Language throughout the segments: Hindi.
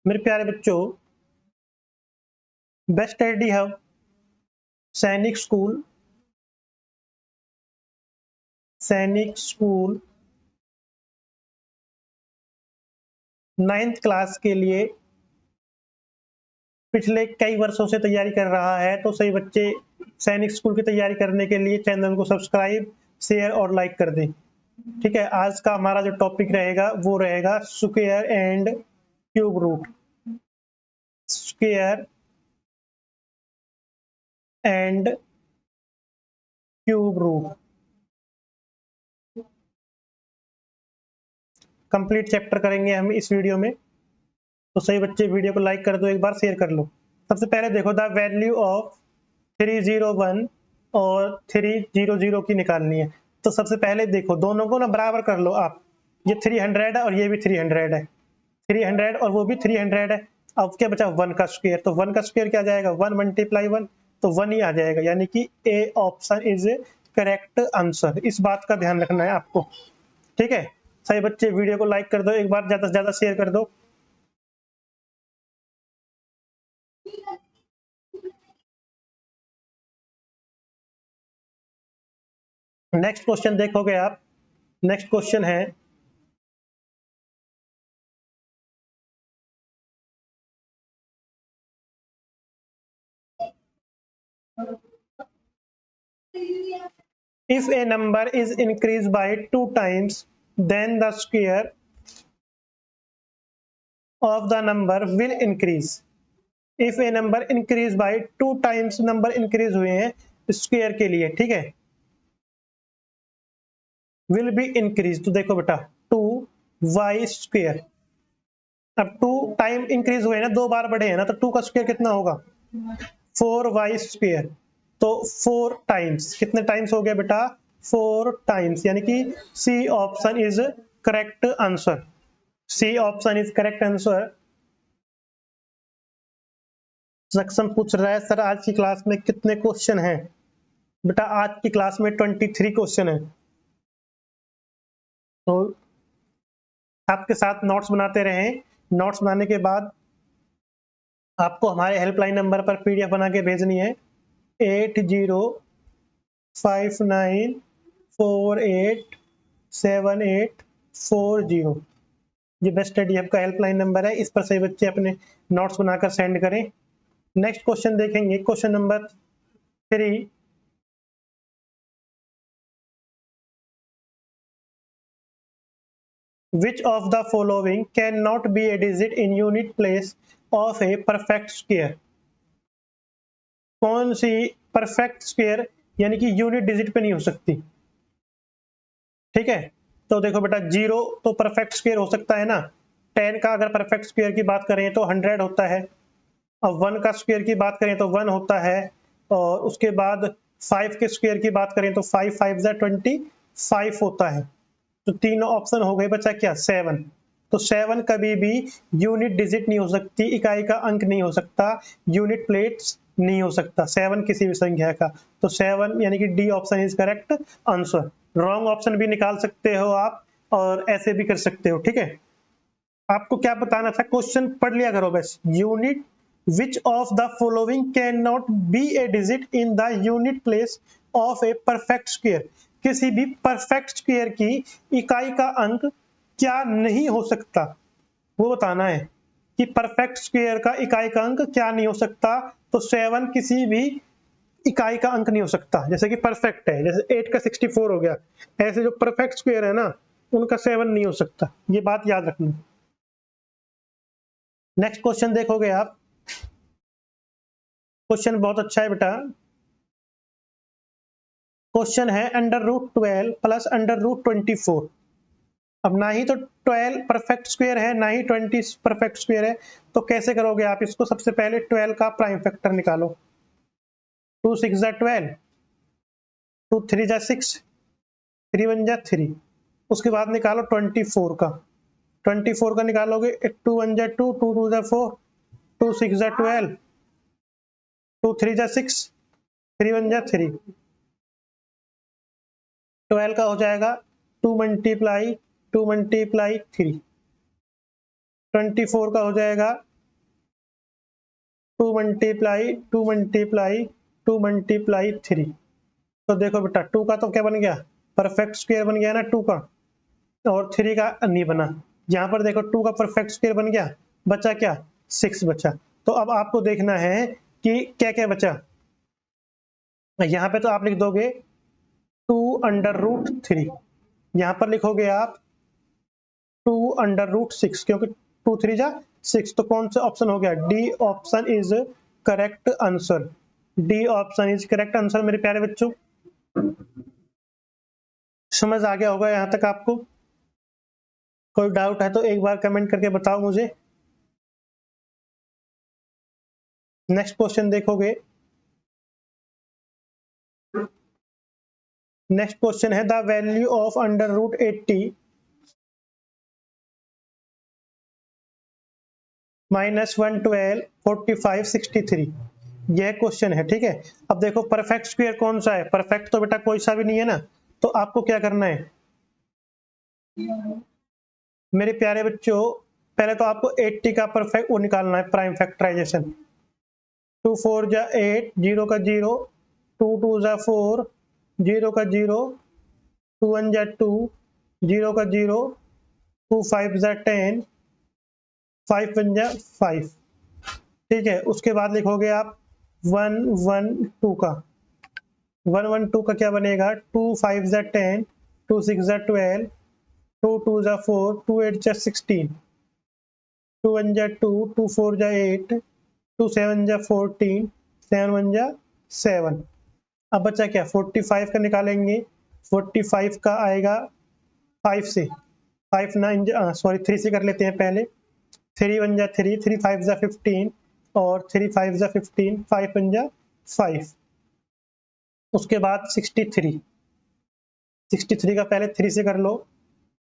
मेरे प्यारे बच्चों, बेस्ट स्टडी हब सैनिक स्कूल 9th क्लास के लिए पिछले कई वर्षों से तैयारी कर रहा है। तो सभी बच्चे सैनिक स्कूल की तैयारी करने के लिए चैनल को सब्सक्राइब, शेयर और लाइक कर दें। ठीक है, आज का हमारा जो टॉपिक रहेगा वो रहेगा square and cube root. Square and cube root complete chapter करेंगे हम इस वीडियो में। तो सही बच्चे वीडियो को लाइक कर दो, एक बार शेयर कर लो। सबसे पहले देखो, द वैल्यू ऑफ 301 और 300 की निकालनी है। तो सबसे पहले देखो, दोनों को ना बराबर कर लो आप। ये 300 है और ये भी 300 है। 300 और वो भी 300 है। अब क्या बचा? 1 का स्क्वायर। तो 1 का स्क्वायर क्या जाएगा? 1 × 1, तो 1 ही आ जाएगा। यानी कि A option is A correct answer. इस बात का ध्यान रखना है आपको। ठीक है, सही बच्चे वीडियो को लाइक कर दो, एक बार ज्यादा से ज्यादा शेयर कर दो। नेक्स्ट क्वेश्चन देखोगे आप। नेक्स्ट क्वेश्चन है, if a number is increased by 2 times, then the square of the number will increase. if a number increase by 2 times, number increase हुए हैं स्क्वायर के लिए, ठीक है, will be increase। तो देखो बेटा, 2y स्क्वायर। अब 2 टाइम इंक्रीज हुए ना, 2 बार बढ़े हैं ना, तो 2 का स्क्वायर कितना होगा? 4y square. तो 4 टाइम्स, कितने टाइम्स हो गया बेटा? 4 टाइम्स। यानी कि C option is correct answer. C option is correct answer. सक्षम पूछ रहा है, सर आज की क्लास में कितने क्वेश्चन हैं? बेटा आज की क्लास में 23 क्वेश्चन है। तो आपके साथ नोट्स बनाते रहें। नोट्स बनाने के बाद आपको हमारे हेल्पलाइन नंबर पर पीडीएफ बना के भेजनी है। 8059487840। ये बेस्ट स्टडी हब का हेल्पलाइन नंबर है, इस पर सभी बच्चे अपने नोट्स बनाकर सेंड करें। नेक्स्ट क्वेश्चन देखेंगे, question number 3। Which of the following cannot be a digit in unit place of a perfect square? कौन सी परफेक्ट स्क्वायर यानी कि यूनिट डिजिट पे नहीं हो सकती? ठीक है, तो देखो बेटा, 0 तो परफेक्ट स्क्वायर हो सकता है ना। 10 का अगर परफेक्ट स्क्वायर की बात करें तो 100 होता है। अब 1 का स्क्वायर की बात करें तो 1 होता है। और उसके बाद 5 के स्क्वायर की बात करें तो 5 5 25 होता है। तो तीनों ऑप्शन हो गए, बचा क्या? 7। तो 7 कभी भी यूनिट डिजिट नहीं हो सकती, इकाई का अंक नहीं हो सकता, यूनिट प्लेस नहीं हो सकता 7 किसी भी संख्या का। तो 7 यानी कि D option is correct answer. Wrong option भी निकाल सकते हो आप और ऐसे भी कर सकते हो। ठीक है, आपको क्या बताना था? क्वेश्चन पढ़ लिया करो बस। Unit which of the following can not be A digit in the unit place of a perfect square. किसी भी परफेक्ट स्क्वायर की इकाई का अंक क्या नहीं हो सकता, वो बताना है कि परफेक्ट स्क्वायर का इकाई का अंक क्या नहीं हो सकता। तो 7 किसी भी इकाई का अंक नहीं हो सकता। जैसे कि परफेक्ट है, जैसे 8 का 64 हो गया, ऐसे जो परफेक्ट स्क्वायर है ना, उनका 7 नहीं हो सकता। ये बात याद रखना। नेक्स्ट क्वेश्चन देखोगे आप। क्वेश्चन बहुत अच्छा है बेटा। क्वेश्चन है √12 प्लस √24। अब ना ही तो 12 परफेक्ट स्क्वायर है, ना ही 20 परफेक्ट स्क्वायर है। तो कैसे करोगे आप इसको? सबसे पहले 12 का प्राइम फैक्टर निकालो। 2 6 12, 2 3 6, 3 1 3। उसके बाद निकालो 24 का। 24 का निकालोगे, 2 1 2, 2 2 4, 2 6 12, 2 3 6, 3 1 3। 12 का हो जाएगा 2 × 2 × 3। 24 का हो जाएगा 2 मल्टीप्लाई 2 मल्टीप्लाई 2 मल्टीप्लाई 3। तो देखो बेटा 2 का तो क्या बन गया, परफेक्ट स्क्वायर बन गया ना 2 का, और 3 का नहीं बना। यहाँ पर देखो 2 का परफेक्ट स्क्वायर बन गया, बचा क्या, 6 बचा। तो अब आपको देखना है कि क्या क्या बचा। यहाँ पे तो आप लिख दोगे 2√3, यहाँ पर लिखोगे आप 2√6, क्योंकि 2 3 जा 6। तो कौन सा ऑप्शन हो गया, D option is correct answer. D option is correct answer. मेरे प्यारे बच्चों, समझ आ गया होगा यहाँ तक आपको? कोई डाउट है तो एक बार कमेंट करके बताओ मुझे। नेक्स्ट क्वेश्चन देखोगे, नेक्स्ट क्वेश्चन है द वैल्यू ऑफ √80 -112 45 63। यह क्वेश्चन है, ठीक है। अब देखो परफेक्ट स्क्वायर कौन सा है, परफेक्ट तो बेटा कोई सा भी नहीं है ना। तो आपको क्या करना है मेरे प्यारे बच्चों, पहले तो आपको 80 का परफेक्ट वो निकालना है, प्राइम फैक्टराइजेशन। 2 4 जा 8, 0 का 0, 2 2 जा 4, 0 का 0, 2 1 जा 2, 0 का 0, 2 5 जा 10, 5 1 जा 5। ठीक है, उसके बाद लिखोगे आप 1 1 2 का, 1 1 2 का क्या बनेगा, 2 5 जा 10, 2 6 जा 12, 2 2 जा 4, 2 8 जा 16, 2 1 जा 2, 2 4 जा 8, 2 7 जा 14, 7 1 जा 7। अब बचा क्या, 45 का निकालेंगे। 45 का आएगा 5 से, 5 9 सॉरी 3 से कर लेते हैं पहले। 3 1 जा 3, 3 5 जा 15, और 3 5 जा 15, 5 1 जा 5। उसके बाद 63, 63 का पहले 3 से कर लो।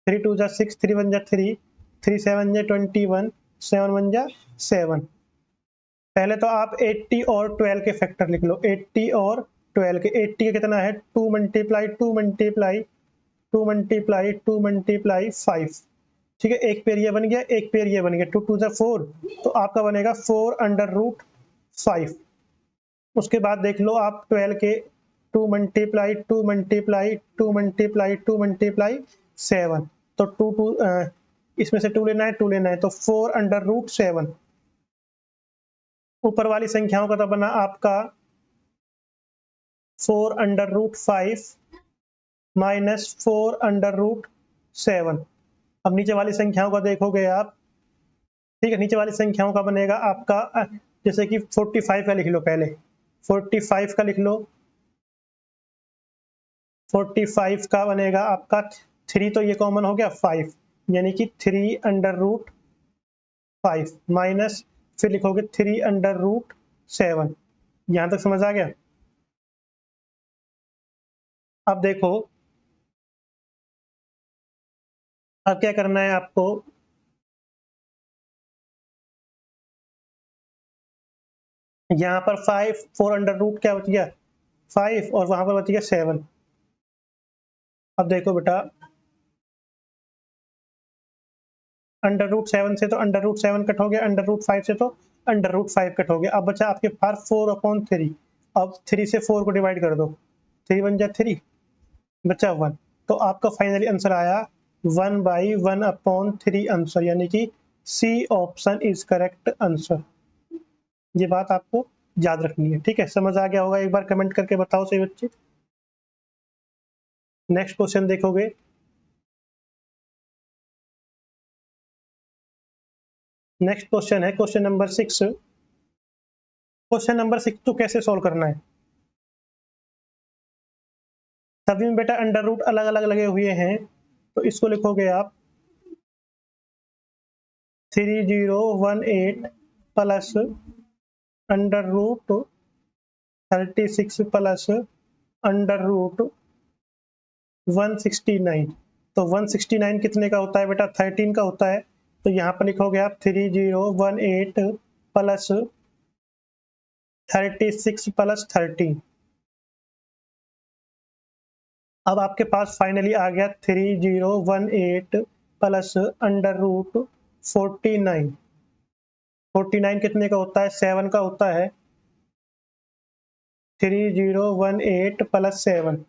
3 2 जा 6, 3 1 जा 3, 3 7 जा 21, 7 1 जा 7। पहले तो आप 80 और 12 के फैक्टर लिख लो। 80 और 12 के, 80 का कितना है, 2 मल्टीप्लाई 2 मल्टीप्लाई 2 मल्टीप्लाई 2 मल्टीप्लाई 5। ठीक है, एक पेयर ये बन गया, एक पेयर ये बन गया। 2 2 जा 4, तो आपका बनेगा 4√5। उसके बाद देख लो आप 12 के, 2 मल्टीप्लाई 2 मल्टीप्लाई 2 मल्टीप्लाई 2 मल्टीप्लाई 7। तो 2 2 इसमें से 2 लेना है, 2 लेना है, तो 4√7। ऊपर वाली संख्याओं का तो बना आपका 4√5 माइनस 4√7। अब नीचे वाली संख्याओं का देखोगे आप, ठीक है, नीचे वाली संख्याओं का बनेगा आपका जैसे कि 45 का लिख लो पहले, 45 का लिख लो। 45 का बनेगा आपका 3, तो ये कॉमन हो गया 5, यानी कि 3√5 माइनस, फिर लिखोगे 3√7। यहां तक समझ आ गया? अब देखो, अब क्या करना है आपको, यहाँ पर 5, 4 अंडर रूट क्या बच गया 5, और वहां पर बच गया 7। अब देखो बेटा, √7 से तो √7 कट हो गया, √5 से तो √5 कट हो गया। अब बचा आपके पास 4/3। अब 3 से 4 को डिवाइड कर दो, 3 1 जा 3, बचा 1। तो आपका फाइनली आंसर आया 1/1/3 आंसर, यानी कि C option is correct answer. ये बात आपको याद रखनी है, ठीक है। समझ आ गया होगा? एक बार कमेंट करके बताओ सही बच्चे। नेक्स्ट क्वेश्चन देखोगे, नेक्स्ट क्वेश्चन है क्वेश्चन नंबर 6। क्वेश्चन नंबर 6 तो कैसे सॉल्व करना है, सभी में बेटा अंडर रूट अलग अलग लगे हुए हैं। तो इसको लिखोगे आप 3018 प्लस √36 प्लस √169। तो 169 कितने का होता है बेटा, 13 का होता है। तो यहाँ पर लिखोगे आप 3018 प्लस 36 प्लस 13। अब आपके पास फाइनली आ गया 3018 प्लस √49। 49 कितने का होता है, 7 का होता है। 3018 प्लस 7,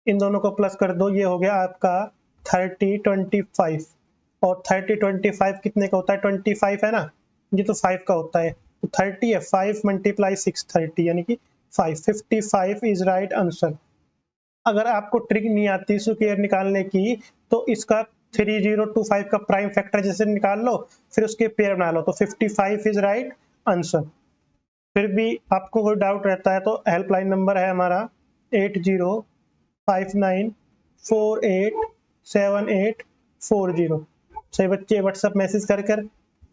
इन दोनों को प्लस कर दो, ये हो गया आपका 3025। और 3025 कितने का होता है, 25 है ना, ये तो 5 का होता है, तो 30 है, 5 मल्टीप्लाई 6 30 यानी कि 55 इज राइट आंसर। अगर आपको ट्रिक नहीं आती स्क्वायर निकालने की, तो इसका 3025 का प्राइम फैक्टर जैसे निकाल लो, फिर उसके पेयर बना लो, तो 55 इज राइट आंसर। फिर भी आपको कोई डाउट रहता है तो हेल्पलाइन नंबर है हमारा 8059487840। सही बच्चे व्हाट्सएप मैसेज कर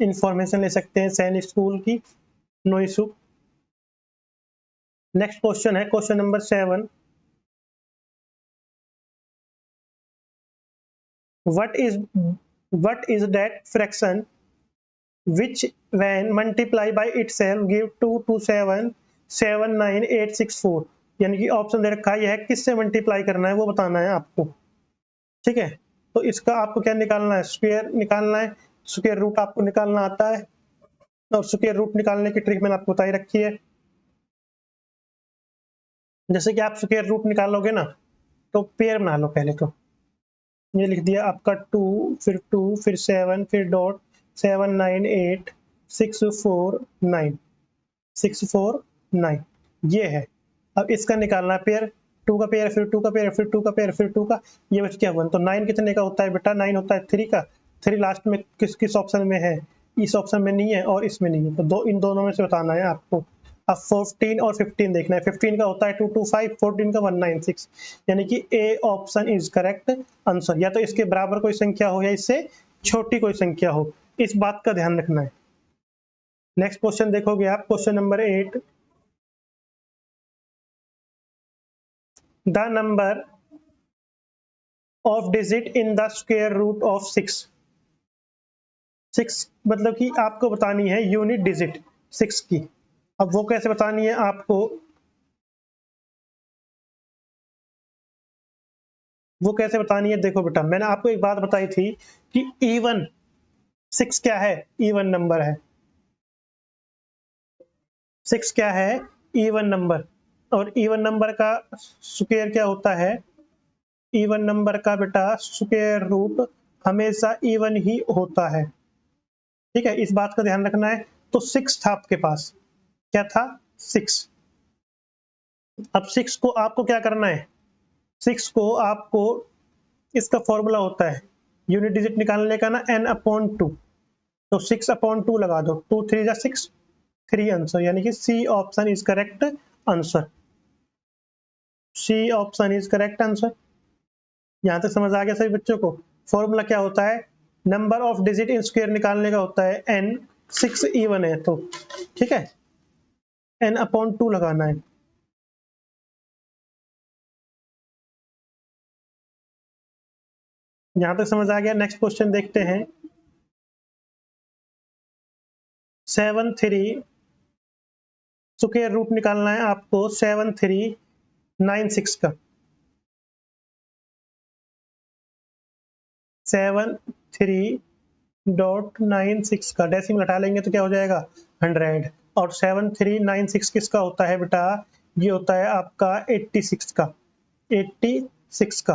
इंफॉर्मेशन ले सकते हैं सैनिक स्कूल की, नो इशू। नेक्स्ट क्वेश्चन है question number 7। what is that fraction which when multiply by itself give 2277964? यानी कि ऑप्शन दे रखा है, यह किससे मल्टीप्लाई करना है वो बताना है आपको। ठीक है, तो इसका आपको क्या निकालना है, स्क्वायर निकालना है। स्क्वायर रूट आपको निकालना आता है, और स्क्वायर रूट निकालने की ट्रिक मैंने आपको बताई रखी है। जैसे कि आप स्क्वायर रूट निकालोगे ना, तो पेयर बना लो पहले, तो ये लिख दिया आपका 2 फिर 2 फिर 7 फिर डॉट 798 649 ये है। अब इसका निकालना है पेयर, 2 का पेयर फिर 2 का पेयर फिर 2 का पेयर फिर 2 का, ये बच गया 1। तो 9 कितने का होता है बेटा, 9 होता है 3 का। 3 लास्ट में किस किस ऑप्शन में है, इस ऑप्शन में नहीं है और इसमें नहीं है, तो इन दोनों में से बताना है आपको। अब 14 और 15 देखना है। 15 का होता है 225, 14 का 196, यानी कि A option is correct answer. या तो इसके बराबर कोई संख्या हो या इससे छोटी कोई संख्या हो, इस बात का ध्यान रखना है। नेक्स्ट क्वेश्चन देखोगे आप, question number 8। The number of digit in the square root of 6 मतलब कि आपको बतानी है यूनिट डिजिट 6 की। अब वो कैसे बतानी है आपको, वो कैसे बतानी है, देखो बेटा मैंने आपको एक बात बताई थी कि इवन 6 क्या है, इवन नंबर है। 6 क्या है, इवन नंबर। और इवन नंबर का स्क्वायर क्या होता है, इवन नंबर का बेटा स्क्वायर रूट हमेशा इवन ही होता है। ठीक है, इस बात का ध्यान रखना है। तो 6 था आपके पास, क्या था 6। अब 6 को आपको क्या करना है, 6 को आपको, इसका फॉर्मूला होता है यूनिट डिजिट निकालने का ना, n/2। तो 6/2 लगा दो, 2 3 जा 6, 3 आंसर, यानी कि C option is correct answer. C option is correct answer. यहां तक समझ आ गया सभी बच्चों को। फॉर्मूला क्या होता है, number of digit in square निकालने का होता है n, 6 इवन है तो, ठीक है, n/2 लगाना है। यहां तक समझ आ गया। नेक्स्ट क्वेश्चन देखते हैं। 73 स्क्वायर रूट निकालना है आपको 7396 का। 73.96 का डेसिमल हटा लेंगे तो क्या हो जाएगा 100। और 7396 किसका होता है बेटा, ये होता है आपका 86 का, 86 का।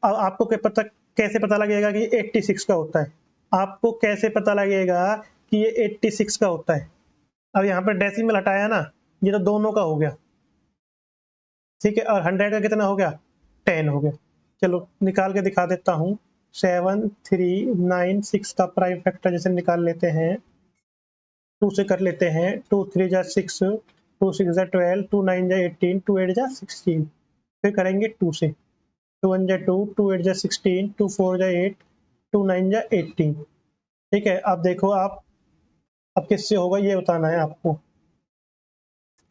अब आपको क्या पता, कैसे पता लगेगा कि 86 का होता है, आपको कैसे पता लगेगा कि ये 86 का होता है। अब यहाँ पर डेसिमल हटाया ना, ये तो दोनों का हो गया, ठीक है, और 100 का कितना हो गया 10 हो गया। चलो निकाल के दिखा देता हूँ। 7396 का प्राइम फैक्टर जैसे निकाल लेते हैं, 2 से कर लेते हैं, 2 3 जा 6, 2 6 जा 12, 2 9 जा 18, 2 8 जा 16। फिर करेंगे 2 से, 2 1 जा 2, 2 8 जा 16, 2 4 जा 8, 2 9 जा 18। ठीक है, अब देखो आप, अब किससे होगा ये बताना है आपको।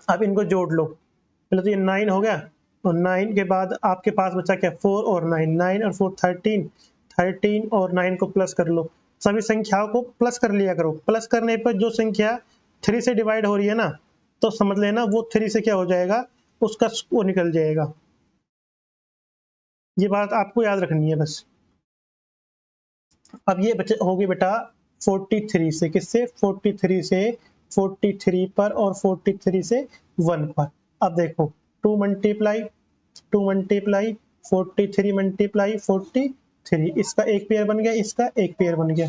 अब इनको जोड़ लो, पहले तो ये 9 हो गया, और 9 के बाद आपके पास बचा क्या 4 और 9, 9 और 4 13, 13 और 9 को प्लस कर लो। सभी संख्याओं को प्लस कर लिया करो। प्लस करने पर जो संख्या 3 से डिवाइड हो रही है ना, तो समझ लेना वो 3 से क्या हो जाएगा, उसका वो निकल जाएगा। ये बात आपको याद रखनी है बस। अब ये बचे होगी बेटा 43 से, किससे 43 से, 43 पर और 43 से 1 पर। अब देखो 2 मल्टीप्लाई 43 मल्टीप्लाई 43, इसका एक पेयर बन गया, इसका एक पेयर बन गया।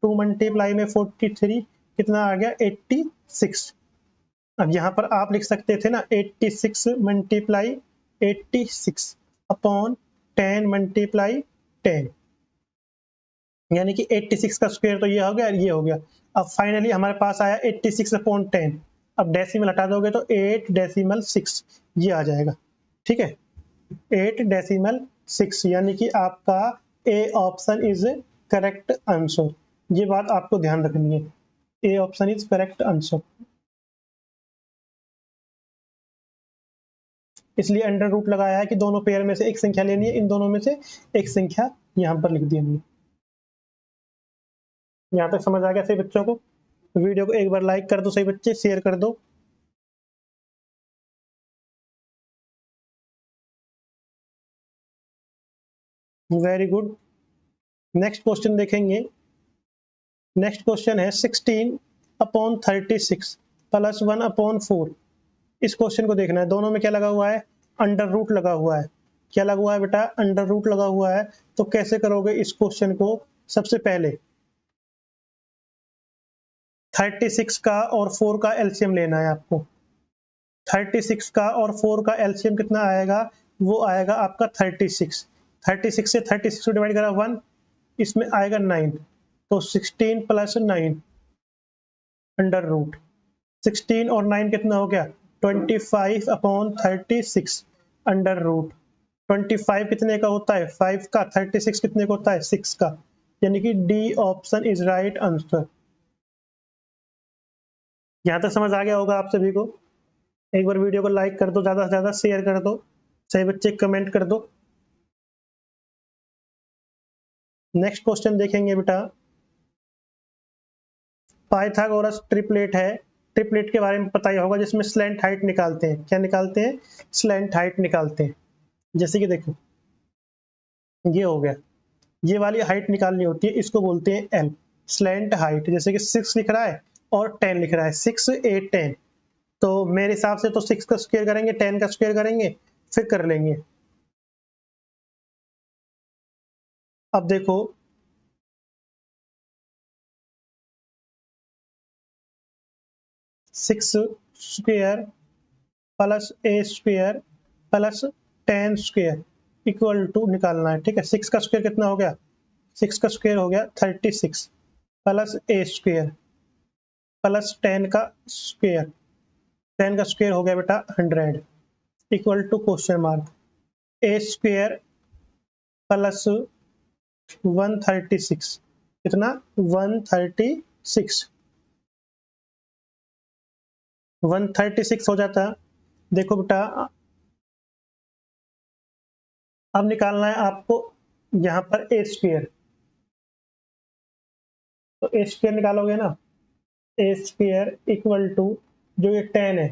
2 मल्टीप्लाई में 43 कितना आ गया 86। अब यहाँ पर आप लिख सकते थे ना 86 मल्टीप्लाई 86 अपॉन 10 मल्टीप्लाई 10, यानी कि 86 का स्क्वायर तो ये हो गया, ये हो गया। अब फाइनली हमारे पास आया 86 अपॉन 10। अब डेसिमल हटा दोगे तो 8.6 ये आ जाएगा, ठीक है 8.6, यानी कि आपका A option is correct answer. ये बात आपको ध्यान रखनी है, A option is correct answer. इसलिए अंडर रूट लगाया है कि दोनों पेयर में से एक संख्या लेनी है, इन दोनों में से एक संख्या यहां पर लिख दी हमने। यहां तक समझ आ गया सही बच्चों को? वीडियो को एक बार लाइक कर दो सही बच्चे, शेयर कर दो। Very good. नेक्स्ट क्वेश्चन देखेंगे। नेक्स्ट क्वेश्चन है 16 अपॉन 36 प्लस 1 अपॉन 4। इस क्वेश्चन को देखना है, दोनों में क्या लगा हुआ है, अंडर रूट लगा हुआ है। क्या लगा हुआ है बेटा, अंडर रूट लगा हुआ है। तो कैसे करोगे इस क्वेश्चन को? सबसे पहले 36 का और 4 का एलसीएम लेना है आपको। 36 का और 4 का एलसीएम कितना आएगा, वो आएगा आपका 36। 36 से 36 को डिवाइड करा 1, इसमें आएगा 9, तो 16 प्लस 9 अंडर रूट 16 और 9 कितना हो गया 25 अपॉन 36 अंडर रूट 25 कितने का होता है 5 का, 36 कितने का होता है 6 का, यानी कि D option is right answer. यहां तक समझ आ गया होगा आप सभी को? एक बार वीडियो को लाइक कर दो, ज्यादा से ज्यादा शेयर कर दो, सही बच्चे कमेंट कर दो। नेक्स्ट क्वेश्चन देखेंगे बेटा, पाइथागोरस ट्रिपलेट है। ट्रिपलेट के बारे में पता ही होगा, जिसमें स्लैंट हाइट निकालते हैं। क्या निकालते हैं? स्लैंट हाइट निकालते हैं। जैसे कि देखो ये हो गया, ये वाली हाइट निकालनी होती है, इसको बोलते हैं एल, स्लैंट हाइट। जैसे कि 6 लिख रहा है और 10 लिख रहा है, 6 8 10, तो मेरे हिसाब से तो 6 का स्क्वायर करेंगे, 10 का स्क्वायर करेंगे, फिर कर लेंगे। अब देखो 6 square plus A square plus 10 square equal to निकालना है, ठीक है। 6 का स्क्वायर कितना हो गया, 6 का स्क्वायर हो गया 36 प्लस ए स्क्वायर प्लस 10 का स्क्वायर, 10 का स्क्वायर हो गया बेटा 100 equal to question mark A square plus 136, कितना 136, 136 हो जाता। देखो बेटा अब निकालना है आपको यहाँ पर ए स्क्वायर, तो ए स्क्वायर निकालोगे ना, ए स्क्वायर इक्वल टू जो ये 10 है,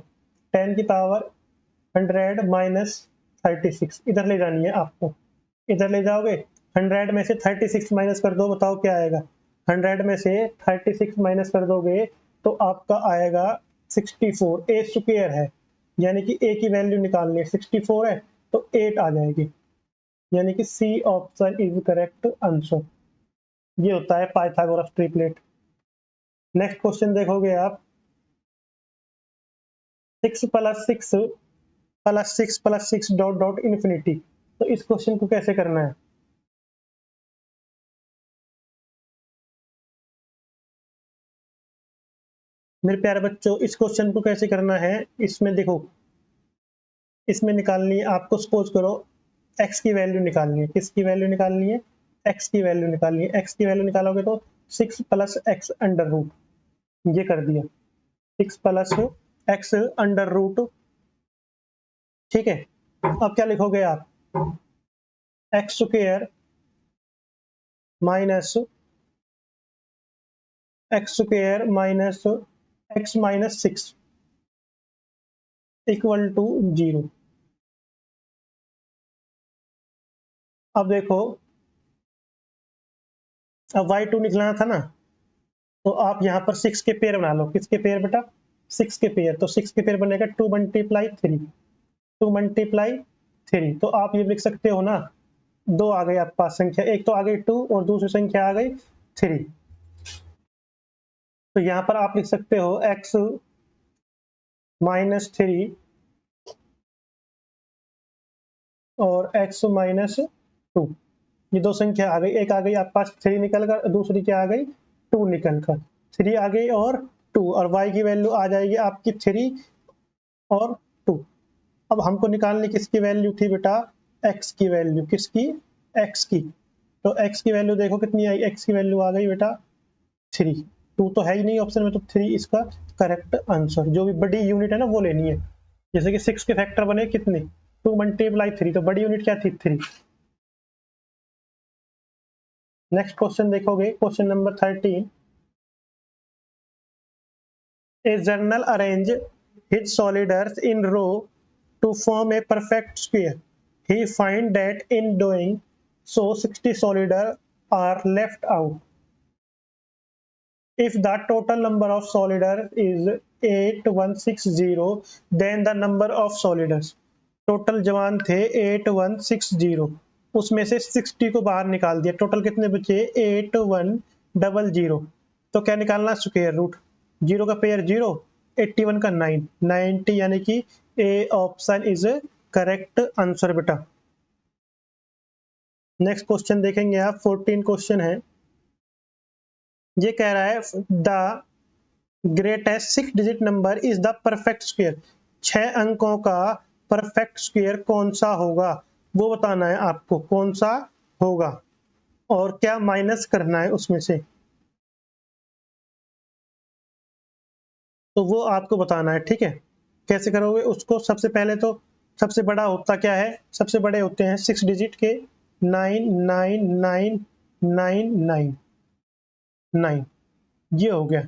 10 की पावर 100 माइनस 36 इधर ले जानी है आपको, इधर ले जाओगे 100 में से 36 माइनस कर दो, बताओ क्या आएगा। 100 में से 36 माइनस कर दोगे तो आपका आएगा 64। ए स्क्वायर है यानी कि ए की वैल्यू निकालनी है, 64 है तो 8 आ जाएगी, यानी कि C option is correct answer. ये होता है पाइथागोरस ट्रिपलेट। नेक्स्ट क्वेश्चन देखोगे आप 6 plus 6 plus 6 plus 6 dot dot infinity, तो इस क्वेश्चन को कैसे करना है? मेरे प्यारे बच्चों इस क्वेश्चन को कैसे करना है, इसमें देखो, इसमें निकालनी है आपको, सपोज करो x की वैल्यू निकालनी है, किसकी वैल्यू निकालनी है, x की वैल्यू निकालनी है। x की वैल्यू निकालोगे तो 6 प्लस एक्स अंडर रूट, ये कर दिया 6 प्लस एक्स अंडर रूट, ठीक है। अब क्या लिखोगे आप, X square minus X square minus X minus 6 equal to 0। अब देखो अब y2 निकलना था ना, तो आप यहाँ पर 6 के पेयर बना लो। किसके पेयर बेटा? 6 के पेयर। तो 6 के पेयर बनेगा 2 मल्टीप्लाई 3, 2 मल्टीप्लाई 3। तो आप ये लिख सकते हो ना, दो आ गई आपके पास संख्या, एक तो आ गई 2 और दूसरी संख्या आ गई 3। तो यहाँ पर आप लिख सकते हो x माइनस 3 और x माइनस 2। ये दो संख्या आ गई, एक आ गई आपके पास 3 निकल कर, दूसरी क्या आ गई 2 निकल कर। 3 आ गई और 2, और y की वैल्यू आ जाएगी आपकी 3 और 2। अब हमको निकालनी किसकी वैल्यू थी बेटा? x की वैल्यू। किसकी? x की। तो x की वैल्यू देखो कितनी आई, x की वैल्यू आ गई बेटा 3। 2 तो है ही नहीं ऑप्शन में, तो 3 इसका करेक्ट आंसर। जो भी बड़ी यूनिट है ना वो लेनी है। जैसे कि 6 के फैक्टर बने कितने? 2 मल्टीप्लाई 3, तो बड़ी यूनिट क्या थी? 3। नेक्स्ट क्वेश्चन देखोगे, question number 13। A journal arrange his solidars in row to form a perfect square. He find that in doing so 60 solidars are left out. If the total number of solidars is 8160, then the number of solidars. Total जवान थे 8160, उसमें से 60 को बाहर निकाल दिया। टोटल कितने बचे? 8100। तो क्या निकालना? Square root. 0 का पेयर 0, 81 का 9, 90, यानी कि A option is correct answer बेटा। नेक्स्ट क्वेश्चन देखेंगे आप, 14 क्वेश्चन है। ये कह रहा है the greatest 6 digit number is the perfect square. 6 अंकों का परफेक्ट स्क्वायर कौन सा होगा वो बताना है आपको, कौन सा होगा और क्या माइनस करना है उसमें से, तो वो आपको बताना है। ठीक है, कैसे करोगे उसको? सबसे पहले तो सबसे बड़ा होता क्या है? सबसे बड़े होते हैं 6 डिजिट के 999999। ये हो गया,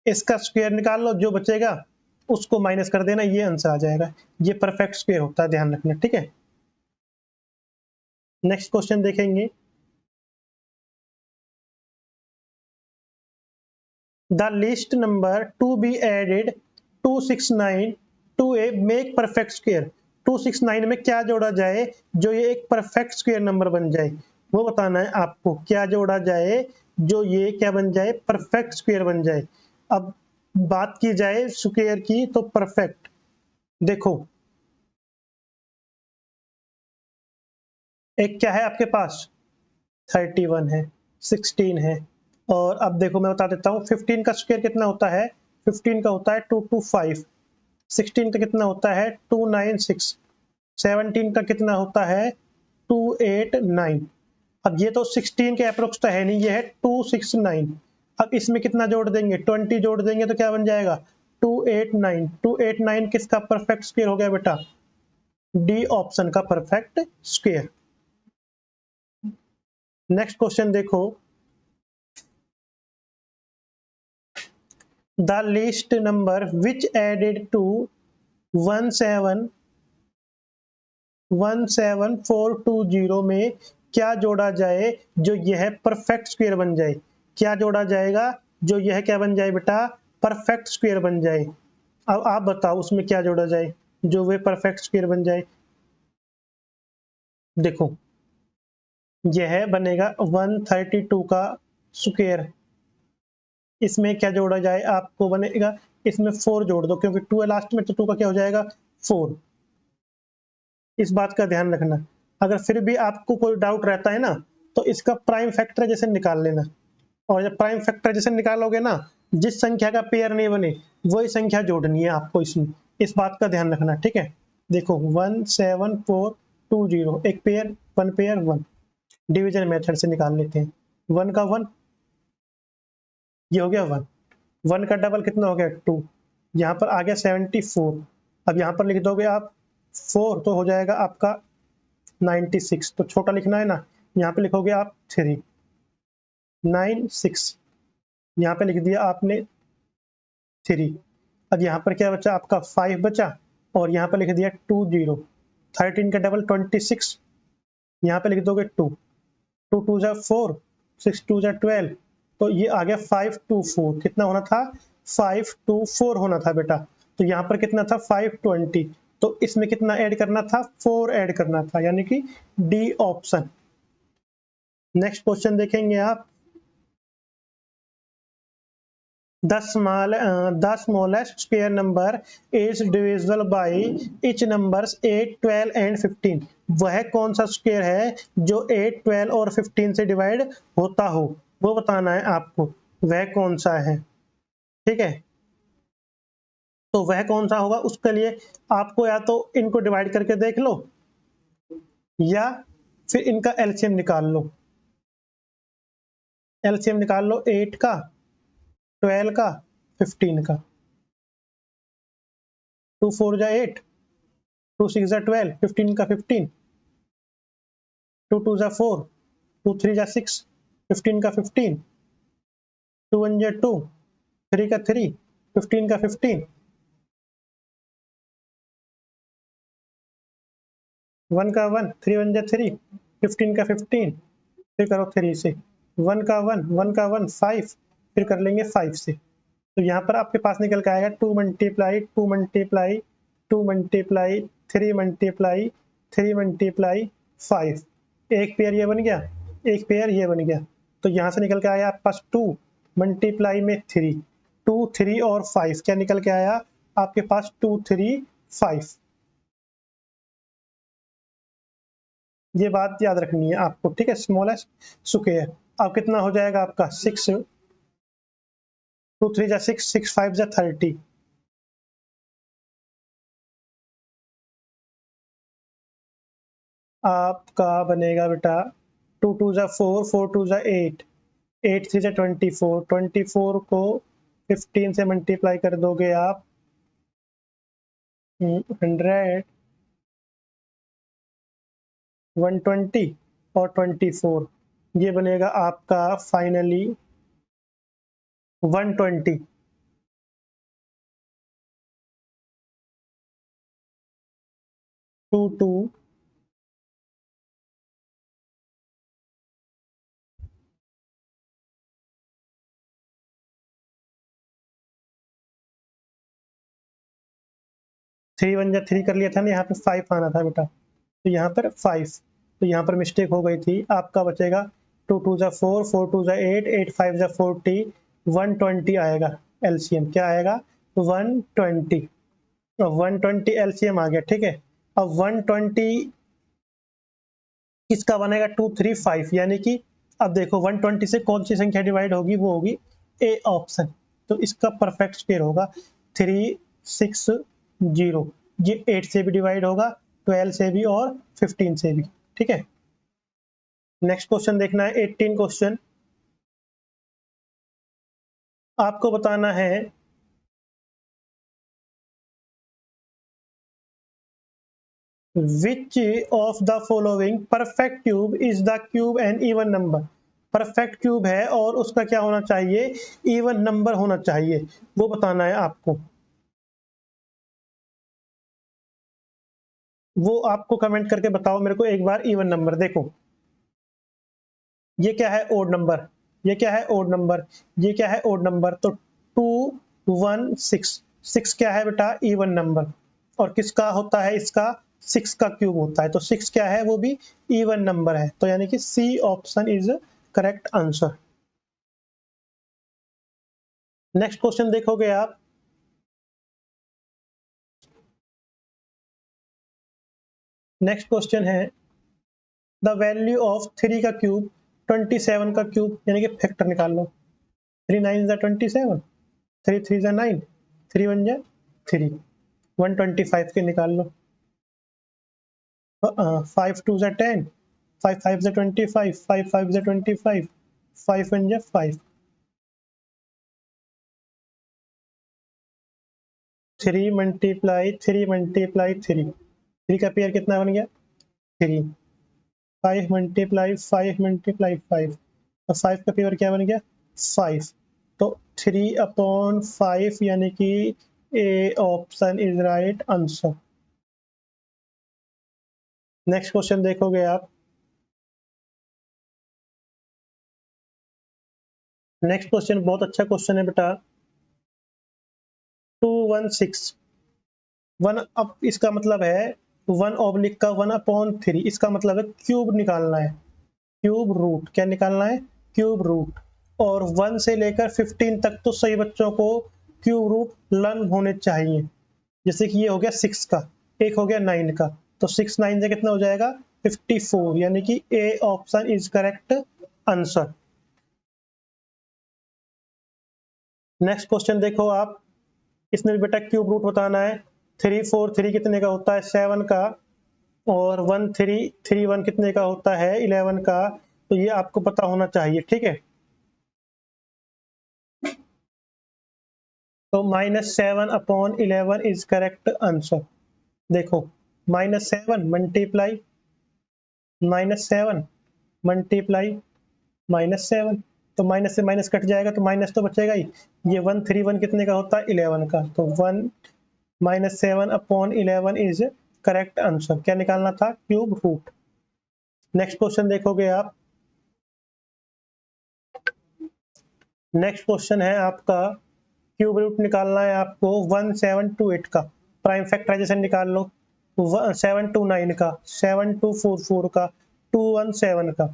इसका स्क्वायर निकाल लो, जो बचेगा उसको माइनस कर देना, ये आंसर आ जाएगा। ये परफेक्ट स्क्वायर होता है, ध्यान रखना। ठीक है, नेक्स्ट क्वेश्चन देखेंगे। The list number to be added 269 to a make perfect square. 269 में क्या जोड़ा जाए जो ये एक परफेक्ट स्क्वायर नंबर बन जाए, वो बताना है आपको। क्या जोड़ा जाए जो ये क्या बन जाए? परफेक्ट स्क्वायर बन जाए। अब बात की जाए स्क्वायर की तो परफेक्ट, देखो एक क्या है आपके पास? 31 है, 16 है, और अब देखो मैं बता देता हूँ 15 का स्क्वायर कितना होता है? 15 का होता है 225। 16 का कितना होता है? 296। 17 का कितना होता है? 289। अब ये तो 16 के अप्रोक्स तो है नहीं, ये है 269। अब इसमें कितना जोड़ देंगे? 20 जोड़ देंगे तो क्या बन जाएगा? 289। 289 किसका परफेक्ट स्क्वायर हो गया बेटा? डी ऑप्शन का परफेक्ट स्क्वायर। नेक्स्ट क्वेश्चन देखो, the list number which added to 17420 में क्या जोड़ा जाए जो यह परफेक्ट स्क्वायर बन जाए? क्या जोड़ा जाएगा जो यह क्या बन जाए बेटा? परफेक्ट स्क्वायर बन जाए। अब आप बताओ उसमें क्या जोड़ा जाए जो वे परफेक्ट स्क्वायर बन जाए। देखो यह बनेगा 132 का स्क्वायर। इसमें क्या जोड़ा जाए? आपको बनेगा इसमें 4 जोड़ दो, क्योंकि 2 है लास्ट में, तो 2 का क्या हो जाएगा? 4। इस बात का ध्यान रखना। अगर फिर भी आपको कोई डाउट रहता है ना, तो इसका प्राइम फैक्टर जैसे निकाल लेना, और जब प्राइम फैक्टर जैसे निकालोगे ना, जिस संख्या का पेयर नहीं बने वही संख्या जोड़नी है आपको इसमें। इस बात का ध्यान रखना। ठीक है, देखो 17420 एक पेयर, 1 पेयर 1। डिवीजन मेथड से निकाल लेते हैं। 1 का 1, ये हो गया 1। 1 का डबल कितना हो गया? 2। यहाँ पर आ गया 74। अब यहाँ पर लिख दोगे आप 4 तो हो जाएगा आपका 96। तो छोटा लिखना है ना, यहाँ पे लिखोगे आप 3, 9 6। यहाँ पे लिख दिया आपने 3। अब यहाँ पर क्या बचा आपका? 5 बचा, और यहाँ पे लिख दिया 20। 13 का डबल 26, यहाँ पे लिख दोगे 2। 2 2 जा 4, 6 2 जा 12, तो ये आ गया 524, कितना होना था 524 होना था बेटा। तो यहाँ पर कितना था 520, तो इसमें कितना ऐड करना था 4 ऐड करना था, यानी कि डी ऑप्शन। नेक्स्ट क्वेश्चन देखेंगे आप, the smallest square number is divisible by each numbers 8, 12 and 15। वह कौन सा स्क्वायर है जो 8, 12 और 15 से डिवाइड होता हो, वो बताना है आपको, वह कौन सा है। ठीक है, तो वह कौन सा होगा, उसके लिए आपको या तो इनको डिवाइड करके देख लो या फिर इनका एलसीएम निकाल लो। एलसीएम निकाल लो 8 का, 12 का, 15 का। 2 4 जा 8, 2 6 जा 12, 15 का 15, 2 2 जा 4, 2 3 जा 6, 15 का 15, 2 1 जा 2, 3 का 3, 15 का 15, 1 का 1, 3 1 जा 3, 15 का 15, फिर करो 3 से, 1 का 1, 1 का 1 5, फिर कर लेंगे 5 से। तो यहाँ पर आपके पास निकल के आएगा 2 multiply 2 multiply 2 multiply 3 multiply 3 multiply 5। एक पेयर ये बन गया, एक पेयर ये बन गया। तो यहाँ से निकल के आया आपके पास 2 मल्टीप्लाई में 3, 2 3 और 5, क्या निकल के आया आपके पास 2 3 5। ये बात याद रखनी है आपको, ठीक है। स्मॉलेस्ट स्क्वायर अब कितना हो जाएगा आपका 6, 2 3 जा 6, 6 5 जा 30, आपका बनेगा बेटा 2 2 जा 4, 4 2 जा 8, 8 3 जा 24, 24 को 15 से मल्टीप्लाई कर दोगे आप 100, 120 और 24, ये बनेगा आपका फाइनली 120। 2 2 3 1 जा 3 कर लिया था ना, यहाँ पे 5 आना था बेटा, तो यहाँ पर 5, तो यहाँ पर मिस्टेक हो गई थी। आपका बचेगा 2 2 जा 4, 4 2 जा 8, 8 5 जा 40, 120 आएगा एलसीएम, क्या आएगा 120। 120 एलसीएम आ गया, ठीक है। अब 120 किसका बनेगा 2 3 5, यानी कि अब देखो 120 से कौन सी संख्या डिवाइड होगी, वो होगी ए ऑप्शन। तो इसका परफेक्ट स्क्वायर होगा 360। ये 8 से भी डिवाइड होगा, 12 से भी और 15 से भी, ठीक है। नेक्स्ट क्वेश्चन देखना है 18 क्वेश्चन। आपको बताना है which of the following perfect cube is the cube and even number। Perfect cube है और उसका क्या होना चाहिए, इवन नंबर होना चाहिए, वो बताना है आपको। वो आपको कमेंट करके बताओ मेरे को एक बार इवन नंबर। देखो ये क्या है ओड नंबर, ये क्या है ओड नंबर, ये क्या है ओड नंबर। तो 2 1 6, 6 क्या है बेटा इवन नंबर, और किसका होता है इसका 6 का क्यूब होता है, तो 6 क्या है वो भी इवन नंबर है। तो यानी कि C option is correct answer. Next question देखोगे आप, नेक्स्ट क्वेश्चन है द वैल्यू ऑफ 3 का क्यूब 27 का क्यूब, यानी कि फैक्टर निकाल लो। 3 9 जा 27, 3 3 जा 9, 3 1 जा 3, 125 के निकाल लो। 5 2 जा 10, 5 5 जा 25, 5 5 जा 25, 5 1 जा 5, 3 मल्टीप्लाई 3 मल्टीप्लाई 3, 3 का पेयर कितना बन गया 3, 5 मल्टीप्लाई 5 मल्टीप्लाई 5, और 5 का पेयर क्या बन गया 5। तो 3/5 यानी कि A option is right answer. Next question देखोगे आप, नेक्स्ट क्वेश्चन बहुत अच्छा क्वेश्चन है बेटा, 216 अब इसका मतलब है 1 का 1/3, इसका मतलब है क्यूब निकालना है, क्यूब रूट, क्या निकालना है, क्यूब रूट। और 1 से लेकर 15 तक तो सही बच्चों को क्यूब रूट लर्न होने चाहिए। जैसे कि ये हो गया 6 का, एक हो गया 9 का, तो 6 9 से कितना हो जाएगा 54, यानी कि A option is correct answer. Next question देखो आप, इसमें भी बेटा क्यूब रूट बताना है। 3 4 3 कितने का होता है 7 का, और 1 3 3 1 कितने का होता है 11 का, तो ये आपको पता होना चाहिए, ठीक है। तो -7/11 इज करेक्ट आंसर। देखो -7 मल्टीप्लाई -7 मल्टीप्लाई -7, तो माइनस से माइनस कट जाएगा तो माइनस तो बचेगा ही। ये 1 3 1 कितने का होता है 11 का, तो 1 -7/11 इज करेक्ट आंसर। क्या निकालना था, क्यूब रूट। नेक्स्ट क्वेश्चन देखोगे आप, नेक्स्ट क्वेश्चन है आपका, क्यूब रूट निकालना है आपको 1728 का, प्राइम फैक्टराइजेशन निकाल लो। 729 का, 7244 का, 217 का।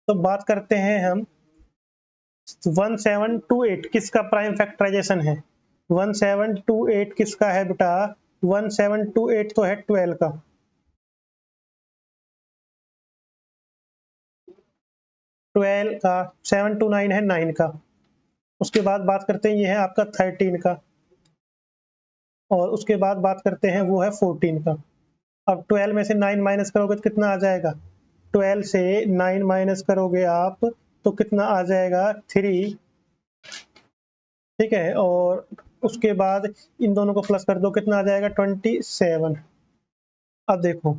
तो बात करते हैं हम 1728 किसका प्राइम फैक्टराइजेशन है, 1728 किसका है बेटा, 1728 तो है 12 का, 12 का, 729 है 9 का। उसके बाद बात करते हैं ये है आपका 13 का, और उसके बाद बात करते हैं वो है 14 का। अब 12 में से 9 माइनस करोगे तो कितना आ जाएगा, 12 से 9 माइनस करोगे आप तो कितना आ जाएगा 3, ठीक है। और उसके बाद इन दोनों को प्लस कर दो, कितना आ जाएगा 27। अब देखो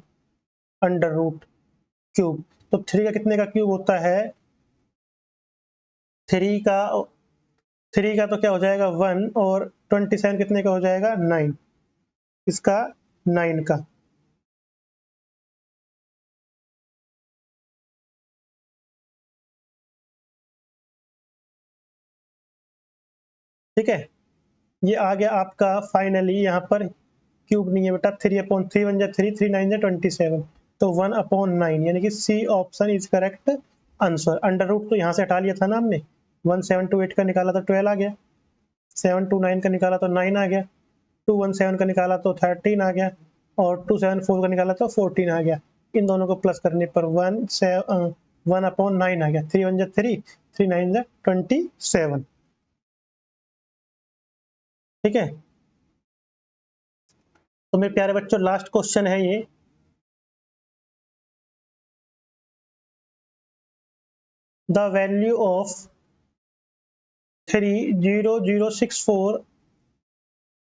अंडर रूट क्यूब, तो 3 का कितने का क्यूब होता है, 3 का 3 का तो क्या हो जाएगा 1, और 27 कितने का हो जाएगा 9, इसका 9 का। ठीक है, ये आ गया आपका फाइनली, यहाँ पर क्यूब नहीं है बेटा, 3/3 1 3 3 9 27, तो 1/9, यानी कि C option is correct answer. Under root तो यहाँ से हटा लिया था ना हमने, 1728 का निकाला तो 12 आ गया, 729 का निकाला तो 9 आ गया, 217 का निकाला तो 13 आ गया, और 274 का निकाला तो 14 आ गया। इन दोनों को प्लस करने पर 1/9 आ गया, 3 1 3 3 9 27, ठीक है। तो मेरे प्यारे बच्चों लास्ट क्वेश्चन है ये, द वैल्यू ऑफ 30064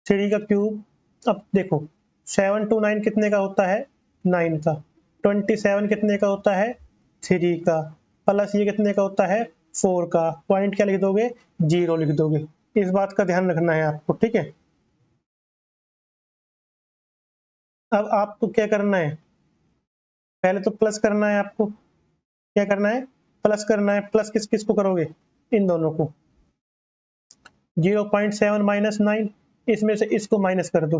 3 का क्यूब। अब देखो 729 कितने का होता है 9 का, 27 कितने का होता है 3 का, प्लस ये कितने का होता है 4 का, पॉइंट क्या लिख दोगे 0 लिख दोगे। इस बात का ध्यान रखना है आपको, ठीक है। अब आपको क्या करना है, पहले तो प्लस करना है आपको, क्या करना है प्लस करना है। प्लस किस किस को करोगे, इन दोनों को, 0.7 -9, इसमें से इसको माइनस कर दो,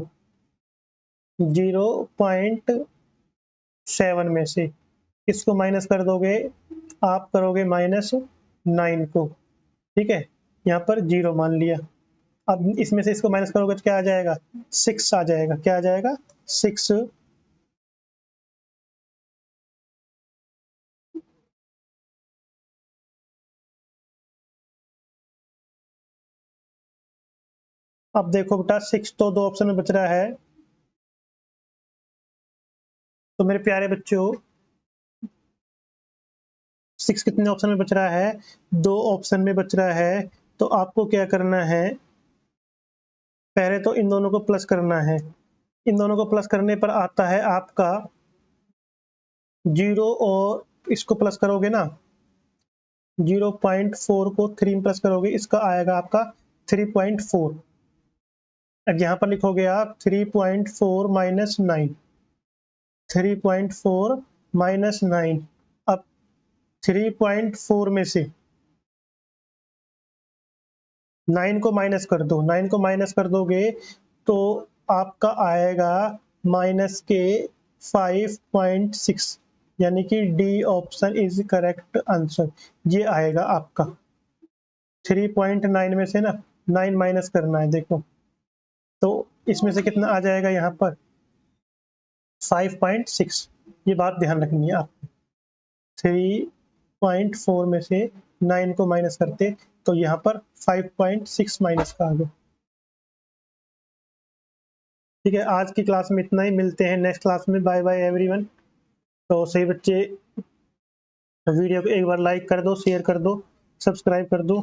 0.7 में से इसको माइनस कर दोगे, आप करोगे -9 को, ठीक है। यहाँ पर 0 मान लिया। अब इसमें से इसको माइनस करोगे तो क्या आ जाएगा 6 आ जाएगा, क्या आ जाएगा 6। अब देखो बेटा 6 तो 2 ऑप्शन में बच रहा है, तो मेरे प्यारे बच्चों 6 कितने ऑप्शन में बच रहा है, 2 ऑप्शन में बच रहा है। तो आपको क्या करना है, पहले तो इन दोनों को प्लस करना है। इन दोनों को प्लस करने पर आता है आपका 0, और इसको प्लस करोगे ना, 0.4 को 3 में प्लस करोगे, इसका आएगा आपका 3.4। अब यहाँ पर लिखोगे आप 3.4 -9, 3.4 -9। अब 3.4 में से 9 को माइनस कर दो, 9 को माइनस कर दोगे तो आपका आएगा माइनस के 5.6, यानी कि D option is correct answer. ये आएगा आपका 3.9 में से ना 9 माइनस करना है, देखो तो इसमें से कितना आ जाएगा यहाँ पर 5.6। ये बात ध्यान रखनी है आपको। 3.4 में से 9 को माइनस करते तो यहाँ पर 5.6 माइनस का आ गया। ठीक है, आज की क्लास में इतना ही, मिलते हैं नेक्स्ट क्लास में। Bye bye everyone. तो सही बच्चे वीडियो को एक बार लाइक कर दो, शेयर कर दो, सब्सक्राइब कर दो।